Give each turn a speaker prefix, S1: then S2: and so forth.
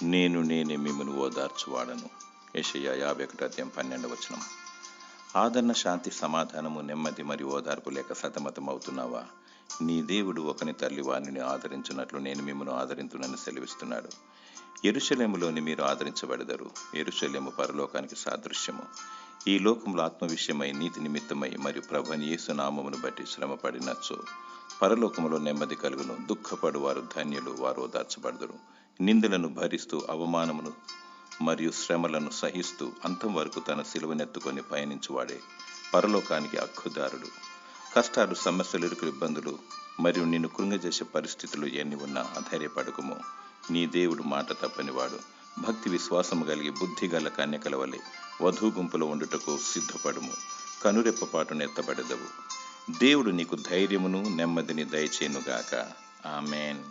S1: నేనే మిమ్మల్ని ఓదార్చువాడను. యెషయా 51:12. ఆదరణ, శాంతి, సమాధానము, నెమ్మది మరియు ఓదార్పు లేక సతమతమవుతున్నావా? నీ దేవుడు ఒకని తల్లి వారిని ఆదరించున్నట్లు నేను మిమ్మల్ని ఆదరించునని సెలవిస్తున్నాడు. యెరూషలేములోని మీరు ఆదరించబడదరు. యెరూషలేము పరలోకానికి సాదృశ్యము. ఈ లోకంలో ఆత్మ విషయమై, నీతి నిమిత్తమై మరియు ప్రభువైన యేసు నామమును బట్టి శ్రమపడినచో పరలోకములో నెమ్మది కలుగును. దుఃఖపడు వారు ధన్యులు, వారు ఓదార్చబడదురు. నిందలను భరిస్తూ, అవమానమును మరియు శ్రమలను సహిస్తూ అంతం వరకు తన సిలువనెత్తుకొని పయనించువాడే పరలోకానికి హక్కుదారుడు. కష్టాలు, సమస్యలు, ఇరుకులు, ఇబ్బందులు మరియు నిన్ను కృంగజేసే పరిస్థితులు ఎన్ని ఉన్నా అధైర్యపడకుము. నీ దేవుడు మాట తప్పనివాడు. భక్తి విశ్వాసము కలిగి బుద్ధిగల కన్యకల వలె వధూ గుంపులో ఉండుటకు సిద్ధపడుము. కనురెప్పపాటును ఎత్తబడెదవు. దేవుడు నీకు ధైర్యమును నెమ్మదిని దయచేయునుగాక. ఆమేన్.